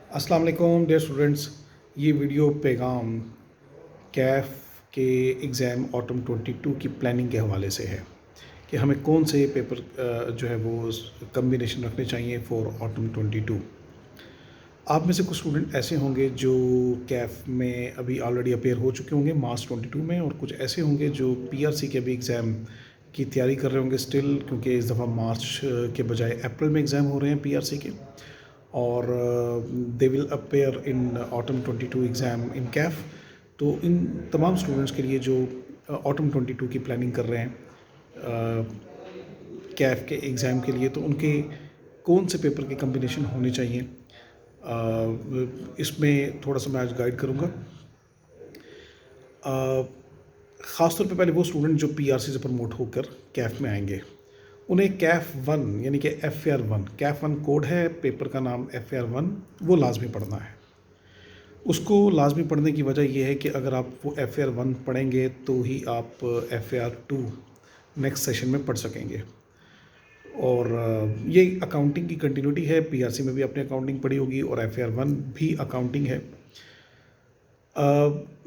अस्सलाम वालेकुम dear students. ये वीडियो पैगाम कैफ़ के एग्ज़ाम ऑटम 22 की प्लानिंग के हवाले से है कि हमें कौन से पेपर जो है वो कम्बिनेशन रखने चाहिए फॉर ऑटम 22। आप में से कुछ स्टूडेंट ऐसे होंगे जो कैफ़ में अभी ऑलरेडी अपेयर हो चुके होंगे मार्च 22 में, और कुछ ऐसे होंगे जो पीआरसी के भी एग्ज़ाम की तैयारी कर रहे होंगे स्टिल, क्योंकि इस दफ़ा मार्च के बजाय अप्रैल में एग्ज़ाम हो रहे हैं पीआरसी के, और they will appear in autumn 22 exam in Kaif. तो इन तमाम स्टूडेंट्स के लिए जो ऑटम 22 की प्लानिंग कर रहे हैं कैफ के एग्ज़ाम के लिए, तो उनके कौन से पेपर के कम्बिनेशन होने चाहिए, इसमें थोड़ा सा मैं आज गाइड करूँगा। ख़ास तौर पे पहले वो स्टूडेंट जो पीआरसी से प्रमोट होकर कैफ में आएंगे, उन्हें कैफ 1 यानी कि FAR 1, कैफ 1 कोड है, पेपर का नाम FAR 1, वो लाजमी पढ़ना है। उसको लाजमी पढ़ने की वजह यह है कि अगर आप वो FAR 1 पढ़ेंगे तो ही आप FAR 2 नेक्स्ट सेशन में पढ़ सकेंगे। और ये अकाउंटिंग की कंटिन्यूटी है, पीआरसी में भी आपने अकाउंटिंग पढ़ी होगी और FAR 1 भी अकाउंटिंग है।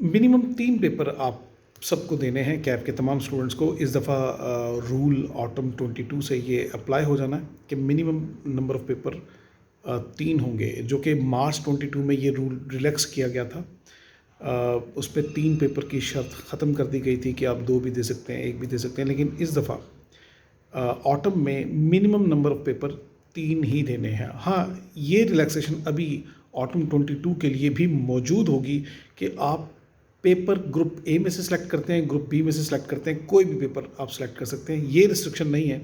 मिनिमम 3 पेपर आप सबको देने हैं, कैफ के तमाम स्टूडेंट्स को। इस दफ़ा रूल ऑटम 22 से ये अप्लाई हो जाना है कि मिनिमम नंबर ऑफ़ पेपर 3 होंगे, जो कि मार्च 22 में ये रूल रिलैक्स किया गया था। उस पे 3 पेपर की शर्त ख़त्म कर दी गई थी कि आप 2 भी दे सकते हैं, 1 भी दे सकते हैं, लेकिन इस दफ़ा ऑटम में मिनिमम नंबर ऑफ़ पेपर 3 ही देने हैं। हाँ, ये रिलैक्सेशन अभी ऑटम 22 के लिए भी मौजूद होगी कि आप पेपर ग्रुप ए में से सिलेक्ट करते हैं, ग्रुप बी में से सिलेक्ट करते हैं, कोई भी पेपर आप सिलेक्ट कर सकते हैं। ये रिस्ट्रिक्शन नहीं है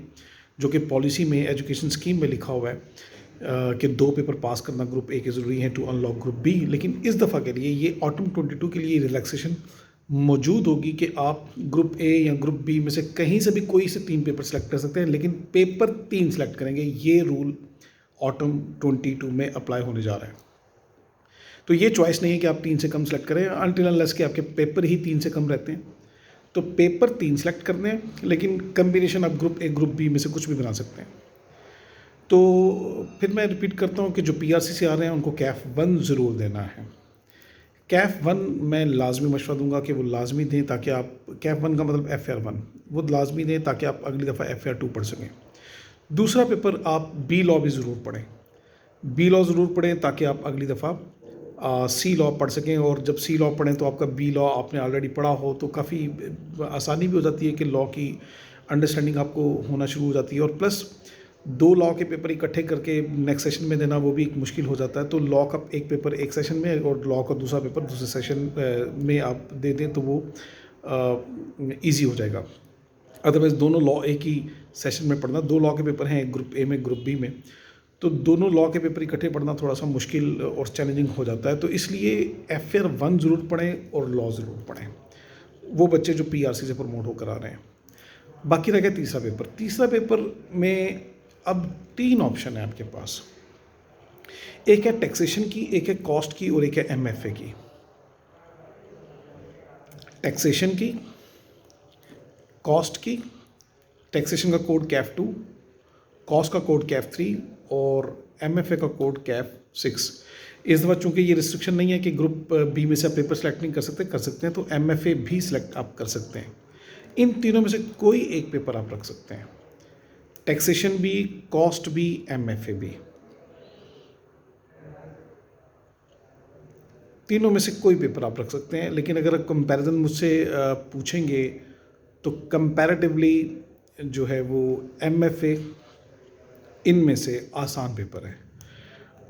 जो कि पॉलिसी में, एजुकेशन स्कीम में लिखा हुआ है कि 2 पेपर पास करना ग्रुप ए के ज़रूरी हैं टू अनलॉक ग्रुप बी। लेकिन इस दफ़ा के लिए ये ऑटम 22 के लिए रिलैक्सेशन मौजूद होगी कि आप ग्रुप ए या ग्रुप बी में से कहीं से भी कोई से 3 पेपर सेलेक्ट कर सकते हैं, लेकिन पेपर 3 सेलेक्ट करेंगे। ये रूल ऑटम 22 में अप्लाई होने जा रहा है। तो ये चॉइस नहीं है कि आप 3 से कम सेलेक्ट करें, अनटिल अनलेस कि आपके पेपर ही 3 से कम रहते हैं। तो पेपर 3 सेलेक्ट करने हैं, लेकिन कम्बिनेशन आप ग्रुप ए ग्रुप बी में से कुछ भी बना सकते हैं। तो फिर मैं रिपीट करता हूँ कि जो पीआरसी से आ रहे हैं उनको कैफ 1 ज़रूर देना है। कैफ 1 मैं लाजमी मशवरा दूंगा कि वो लाजमी दें, ताकि आप कैफ 1 का मतलब FAR 1 वो लाजमी दें ताकि आप अगली दफ़ा FAR 2 पढ़ सकें। दूसरा पेपर आप बी लॉ भी ज़रूर पढ़ें, बी लॉ ज़रूर पढ़ें ताकि आप अगली दफ़ा सी लॉ पढ़ सकें। और जब सी लॉ पढ़ें तो आपका बी लॉ आपने ऑलरेडी पढ़ा हो तो काफ़ी आसानी भी हो जाती है कि लॉ की अंडरस्टैंडिंग आपको होना शुरू हो जाती है। और प्लस 2 लॉ के पेपर इकट्ठे करके नेक्स्ट सेशन में देना वो भी एक मुश्किल हो जाता है। तो लॉ का एक पेपर एक सेशन में और लॉ का दूसरा पेपर दूसरे सेशन में आप दे दें तो वो ईजी हो जाएगा। अदरवाइज़ दोनों लॉ एक ही सेशन में पढ़ना, 2 लॉ के पेपर हैं, एक ग्रुप ए में ग्रुप बी में, तो दोनों लॉ के पेपर इकट्ठे पढ़ना थोड़ा सा मुश्किल और चैलेंजिंग हो जाता है। तो इसलिए FAR 1 ज़रूर पढ़ें और लॉ ज़रूर पढ़ें, वो बच्चे जो पीआरसी से प्रमोट होकर आ रहे हैं। बाकी रह गया तीसरा पेपर। तीसरा पेपर में अब 3 ऑप्शन है आपके पास, एक है टैक्सेशन की, एक है कॉस्ट की और एक है MFA की। टैक्सेशन की, कॉस्ट की, टैक्सेशन का कोड कैफ 2, कॉस्ट का कोड कैफ 3 और MFA का कोड कैफ 6। इस दफ़ा चूँकि ये रिस्ट्रिक्शन नहीं है कि ग्रुप बी में से आप पेपर सेलेक्ट नहीं कर सकते हैं, तो MFA भी सिलेक्ट आप कर सकते हैं। इन तीनों में से कोई एक पेपर आप रख सकते हैं, टैक्सेशन भी, कॉस्ट भी, MFA भी, तीनों में से कोई पेपर आप रख सकते हैं। लेकिन अगर कंपैरिजन मुझसे पूछेंगे तो कंपैरेटिवली जो है वो MFA इनमें से आसान पेपर है।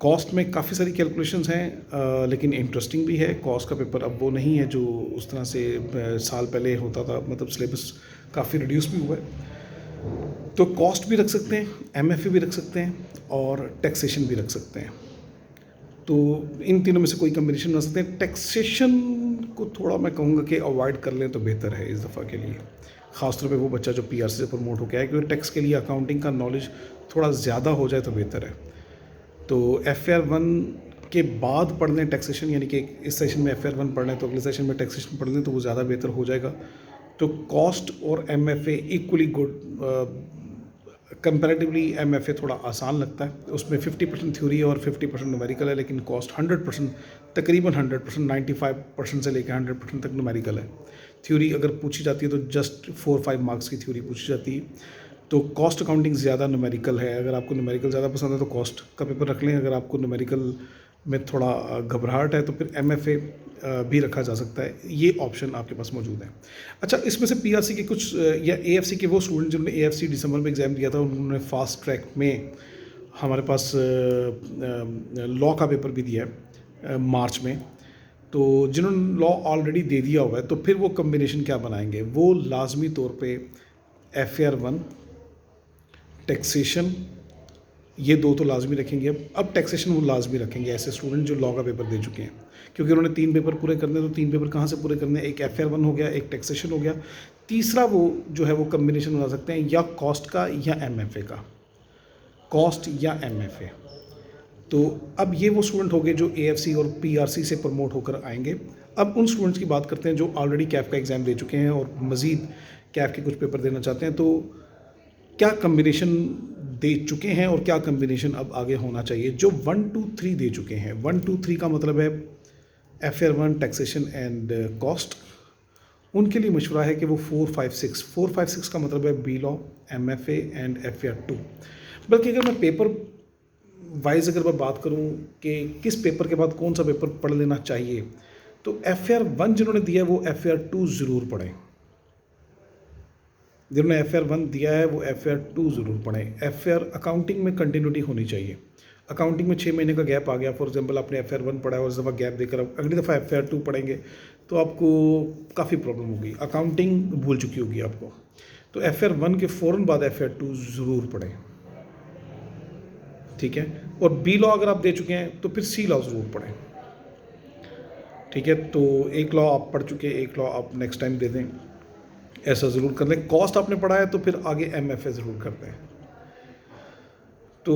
कॉस्ट में काफ़ी सारी कैलकुलेशंस हैं, लेकिन इंटरेस्टिंग भी है। कॉस्ट का पेपर अब वो नहीं है जो उस तरह से साल पहले होता था, मतलब सिलेबस काफ़ी रिड्यूस भी हुआ है। तो कॉस्ट भी रख सकते हैं, MFA भी रख सकते हैं और टैक्सेशन भी रख सकते हैं। तो इन तीनों में से कोई कम्बिनेशन बना सकते हैं। टैक्सेशन को थोड़ा मैं कहूँगा कि अवॉइड कर लें तो बेहतर है इस दफ़ा के लिए, ख़ासतौर पे वो बच्चा जो पीआरसी से प्रमोट हो गया है, क्योंकि टैक्स के लिए अकाउंटिंग का नॉलेज थोड़ा ज़्यादा हो जाए तो बेहतर है। तो FAR 1 के बाद पढ़ लें टैक्सेशन, यानी कि इस सेशन में FAR 1 पढ़ लें तो अगले सेशन में टैक्सेशन पढ़ लें तो वो ज़्यादा बेहतर हो जाएगा। तो कॉस्ट और MFA equally good comparatively MFA थोड़ा आसान लगता है, उसमें 50% थ्योरी और 50% न्यूमेरिकल है, लेकिन कॉस्ट 100%, तकरीबन 100%, 95% से लेकर 100% तक न्यूमेरिकल है। थ्योरी अगर पूछी जाती है तो जस्ट 4-5 मार्क्स की थ्योरी पूछी जाती है, तो कॉस्ट अकाउंटिंग ज़्यादा न्यूमेरिकल है। अगर आपको न्यूमेरिकल ज़्यादा पसंद है तो कॉस्ट का पेपर रख लें, अगर आपको न्यूमेरिकल में थोड़ा घबराहट है तो फिर एमएफए भी रखा जा सकता है। ये ऑप्शन आपके पास मौजूद है। अच्छा, इसमें से पीआरसी के कुछ या एएफसी के वो स्टूडेंट जिन्होंने एएफसी दिसंबर में एग्ज़ाम दिया था, उन्होंने फास्ट ट्रैक में हमारे पास लॉ का पेपर भी दिया है मार्च में। तो जिन्होंने लॉ ऑलरेडी दे दिया हुआ है तो फिर वो कम्बिनेशन क्या बनाएंगे? वो लाजमी तौर पे FAR 1, टैक्सेशन, ये दो तो लाजमी रखेंगे। अब टैक्सेशन वो लाजमी रखेंगे ऐसे स्टूडेंट जो लॉ का पेपर दे चुके हैं, क्योंकि उन्होंने 3 पेपर पूरे करने, तो 3 पेपर कहाँ से पूरे करने? एक FAR 1 हो गया, एक टैक्सेशन हो गया, तीसरा वो जो है वो कम्बिनेशन बना सकते हैं या कॉस्ट का या एमएफए का, कॉस्ट या एमएफए। तो अब ये वो स्टूडेंट हो गए जो एएफसी और पीआरसी से प्रमोट होकर आएंगे। अब उन स्टूडेंट्स की बात करते हैं जो ऑलरेडी कैफ का एग्ज़ाम दे चुके हैं और मज़ीद कैफ के कुछ पेपर देना चाहते हैं। तो क्या कम्बिनेशन दे चुके हैं और क्या कम्बिनेशन अब आगे होना चाहिए? जो 1, 2, 3 दे चुके हैं, 1, 2, 3 का मतलब है FAR 1, टैक्सेशन एंड कॉस्ट, उनके लिए मशवरा है कि वो 4, 5, 6, 4, 5, 6 का मतलब है B law, MFA and FAR 2। बल्कि अगर मैं पेपर वाइज अगर मैं बात करूं कि किस पेपर के बाद कौन सा पेपर पढ़ लेना चाहिए, तो FAR 1 जिन्होंने दिया है वो FAR 2 ज़रूर पढ़ें। जिन्होंने FAR 1 दिया है वो FAR 2 ज़रूर पढ़ें। FAR अकाउंटिंग में कंटिन्यूटी होनी चाहिए। अकाउंटिंग में 6 महीने का गैप आ गया, फॉर एग्जांपल आपने FAR 1 पढ़ा है और इस दफ़ा गैप देकर अब अगली दफ़ा FAR 2 पढ़ेंगे तो आपको काफ़ी प्रॉब्लम होगी, अकाउंटिंग भूल चुकी होगी आपको। तो FAR 1 के फ़ौरन बाद FAR 2 ज़रूर पढ़ें, ठीक है। और बी लॉ अगर आप दे चुके हैं तो फिर सी लॉ ज़रूर पढ़ें, ठीक है। तो एक लॉ आप पढ़ चुके हैं, एक लॉ आप नेक्स्ट टाइम दे दें, ऐसा ज़रूर कर लें। कॉस्ट आपने पढ़ा है तो फिर आगे MFA ज़रूर कर दें। तो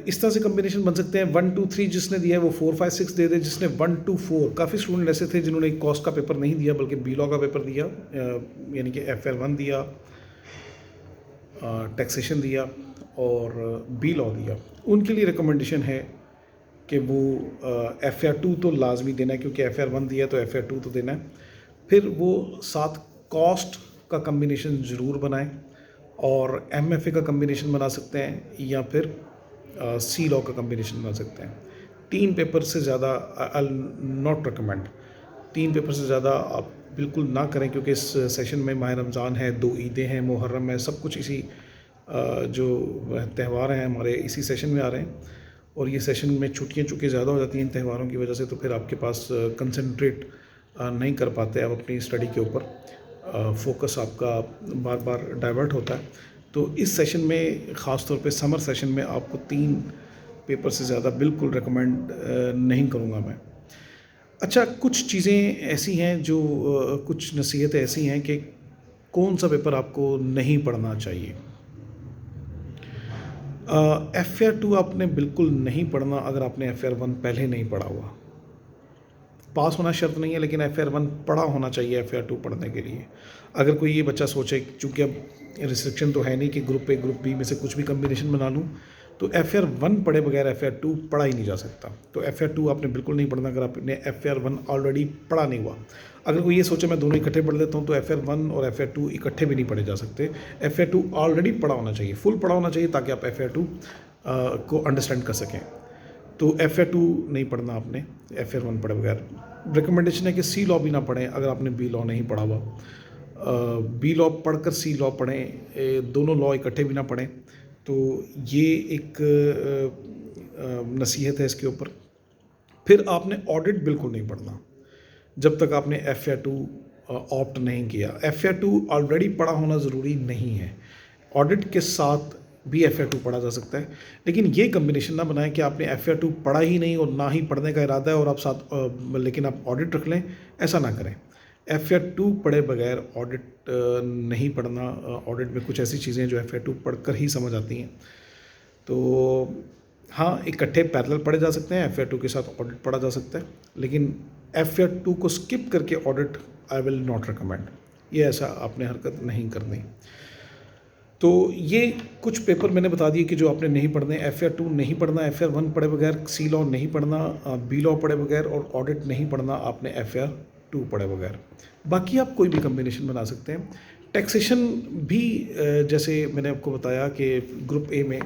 इस तरह से कम्बिनेशन बन सकते हैं। 1, 2, 3 जिसने दिया है वो 4, 5, 6 दे दे, जिसने 1, 2, 4, काफ़ी स्टूडेंट ऐसे थे जिन्होंने कॉस्ट का पेपर नहीं दिया बल्कि बी लॉ का पेपर दिया, यानी कि FAR 1 दिया, टैक्सेशन दिया और बी लॉ दिया। उनके लिए रिकमेंडेशन है कि वो FAR 2 तो लाजमी देना है, क्योंकि FAR 1 दिया तो FAR 2 तो देना है। फिर वो साथ कॉस्ट का कम्बिनेशन ज़रूर बनाएं और MFA का कम्बिनेशन बना सकते हैं या फिर सी लॉ का कम्बिनेशन बना सकते हैं। 3 पेपर से ज़्यादा आई नॉट रिकमेंड, 3 पेपर से ज़्यादा आप बिल्कुल ना करें, क्योंकि इस सेशन में माह रमज़ान है, 2 ईदें हैं, मुहर्रम है, सब कुछ इसी जो त्यौहार हैं हमारे इसी सेशन में आ रहे हैं। और ये सेशन में छुट्टियाँ चूँकि ज़्यादा हो जाती हैं इन त्यौहारों की वजह से, तो फिर आपके पास कंसंट्रेट नहीं कर पाते आप अपनी स्टडी के ऊपर, फोकस आपका बार बार डाइवर्ट होता है। तो इस सेशन में ख़ास तौर पे समर सेशन में आपको 3 पेपर से ज़्यादा बिल्कुल रिकमेंड नहीं करूँगा मैं। अच्छा, कुछ चीज़ें ऐसी हैं जो कुछ नसीहतें ऐसी हैं कि कौन सा पेपर आपको नहीं पढ़ना चाहिए। FAR 2 आपने बिल्कुल नहीं पढ़ना अगर आपने FAR 1 पहले नहीं पढ़ा हुआ। पास होना शर्त नहीं है, लेकिन FAR 1 पढ़ा होना चाहिए FAR 2 पढ़ने के लिए। अगर कोई ये बच्चा सोचे, चूँकि अब रिस्ट्रिक्शन तो है नहीं कि ग्रुप ए ग्रुप बी में से कुछ भी कम्बिनेशन बना लूँ, तो FAR 1 पढ़े बगैर FAR 2 पढ़ा ही नहीं जा सकता। तो FAR 2 आपने बिल्कुल नहीं पढ़ना अगर आपने FAR 1 ऑलरेडी पढ़ा नहीं हुआ। अगर कोई ये सोचे मैं दोनों इकट्ठे पढ़ लेता हूँ, तो FAR 1 और FAR 2 इकट्ठे भी नहीं पढ़े जा सकते। FAR 2 ऑलरेडी पढ़ा होना चाहिए, फुल पढ़ा होना चाहिए, ताकि आप FAR 2 को अंडरस्टैंड कर सकें। तो FAR 2 नहीं पढ़ना आपने, FAR 1 पढ़े बगैर। रिकमेंडेशन है कि सी लॉ भी ना पढ़ें अगर आपने बी लॉ नहीं पढ़ा हुआ। बी लॉ पढ़कर सी लॉ पढ़ें, दोनों लॉ इकट्ठे भी ना पढ़ें। तो ये एक नसीहत है इसके ऊपर। फिर आपने ऑडिट बिल्कुल नहीं पढ़ना जब तक आपने FAR 2 ऑप्ट नहीं किया। FAR 2 ऑलरेडी पढ़ा होना ज़रूरी नहीं है, ऑडिट के साथ भी FAR 2 पढ़ा जा सकता है। लेकिन ये कम्बिनेशन ना बनाएं कि आपने FAR 2 पढ़ा ही नहीं और ना ही पढ़ने का इरादा है और आप साथ लेकिन आप ऑडिट रख लें, ऐसा ना करें। FAR 2 पढ़े बगैर ऑडिट नहीं पढ़ना। ऑडिट में कुछ ऐसी चीज़ें जो FAR 2 पढ़कर ही समझ आती हैं। तो हाँ, इकट्ठे पैरेलल पढ़े जा सकते हैं, FAR 2 के साथ ऑडिट पढ़ा जा सकता है, लेकिन FAR 2 को स्किप करके audit I will not recommend. ये ऐसा आपने हरकत नहीं करनी। तो ये कुछ पेपर मैंने बता दिए कि जो आपने नहीं पढ़ने, FR2 नहीं पढ़ना, FR1 पढ़े बगैर, सी लॉ नहीं पढ़ना, बी लॉ पढ़े बगैर, और ऑडिट नहीं पढ़ना आपने FR2 पढ़े बगैर। बाकी आप कोई भी कम्बिनेशन बना सकते हैं। टैक्सेशन भी जैसे मैंने आपको बताया कि ग्रुप ए में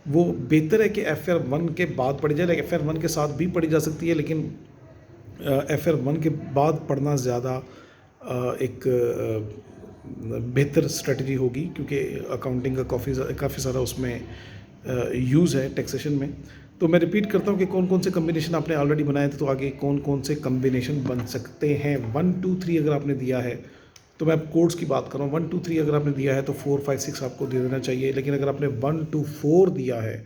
वो बेहतर है कि FR1 के बाद पढ़ी जाए, लेकिन FR1 के साथ भी पढ़ी जा सकती है, लेकिन FR1 के बाद पढ़ना ज़्यादा एक बेहतर स्ट्रेटजी होगी, क्योंकि अकाउंटिंग का काफ़ी सारा उसमें यूज़ है टैक्सेशन में। तो मैं रिपीट करता हूँ कि कौन कौन से कम्बिनेशन आपने ऑलरेडी बनाए थे, तो आगे कौन कौन से कम्बिनेशन बन सकते हैं। 1 2 3 अगर आपने दिया है, तो मैं अब कोड्स की बात कर रहा हूँ। 1 2 3 अगर आपने दिया है तो 4 5 6 आपको दे देना चाहिए, लेकिन अगर आपने 1 2 4 दिया है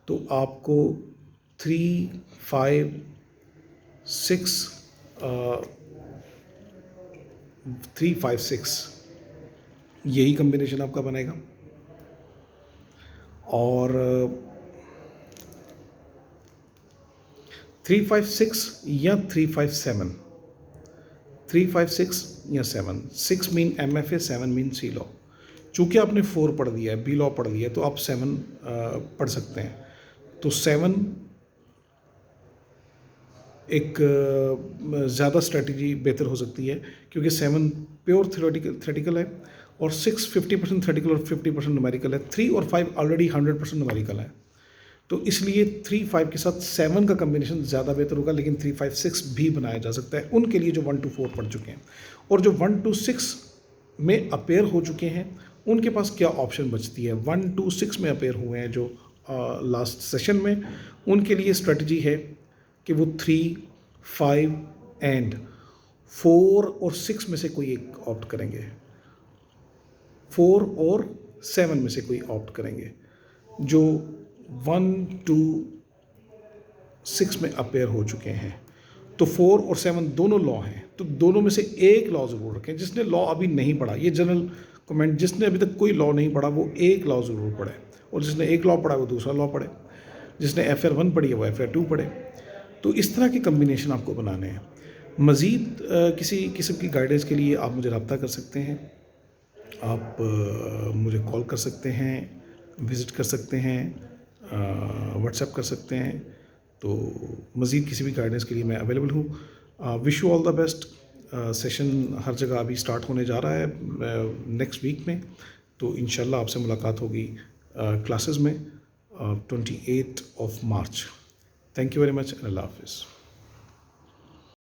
तो आपको 3 5 6 3 5 6 यही कम्बिनेशन आपका बनेगा। और 3 5 6 या 3 5 7, 3 5 6 या 7, 6 मीन MFA, 7 मीन सी लॉ। चूँकि आपने 4 पढ़ दिया है, बी लॉ पढ़ लिया है, तो आप 7 पढ़ सकते हैं। तो 7 एक ज़्यादा स्ट्रेटजी बेहतर हो सकती है, क्योंकि 7 प्योर थ्योरेटिकल है, और 6 50% थ्योरेटिकल और 50% न्यूमेरिकल है। 3 और 5 ऑलरेडी 100% न्यूमेरिकल है। तो इसलिए 3 5 के साथ 7 का कम्बिनेशन ज़्यादा बेहतर होगा, लेकिन 3 5 6 भी बनाया जा सकता है उनके लिए जो 1 2 4 पढ़ चुके हैं। और जो 1 2 6 में अपेयर हो चुके हैं, उनके पास क्या ऑप्शन बचती है। 1 2 6 में अपेयर हुए हैं जो लास्ट सेशन में, उनके लिए स्ट्रेटजी है कि वो 3 5 एंड 4 और 6 में से कोई एक ऑप्ट करेंगे, 4 और 7 में से कोई ऑप्ट करेंगे। जो 1 2 6 में अपेयर हो चुके हैं, तो 4 और 7 दोनों लॉ हैं, तो दोनों में से एक लॉ ज़रूर रखें। जिसने लॉ अभी नहीं पढ़ा, ये जनरल कमेंट, जिसने अभी तक कोई लॉ नहीं पढ़ा वो एक लॉ ज़रूर पढ़े, और जिसने एक लॉ पढ़ा वो दूसरा लॉ पढ़े, जिसने FR1 पढ़ी है वो FR2 पढ़े। तो इस तरह के कम्बिनेशन आपको बनाने हैं। मज़ीद किसी किस्म की गाइडेंस के लिए आप मुझे रब्ता कर सकते हैं, आप मुझे कॉल कर सकते हैं, विज़िट कर सकते हैं, व्हाट्सएप कर सकते हैं। तो मज़ीद किसी भी गाइडेंस के लिए मैं अवेलेबल हूँ। Wish you all the best. Session हर जगह अभी स्टार्ट होने जा रहा है नेक्स्ट वीक में, तो इंशाल्लाह आपसे मुलाकात होगी क्लासेस में 28 March। Thank you very much, अल्लाह हाफिज़।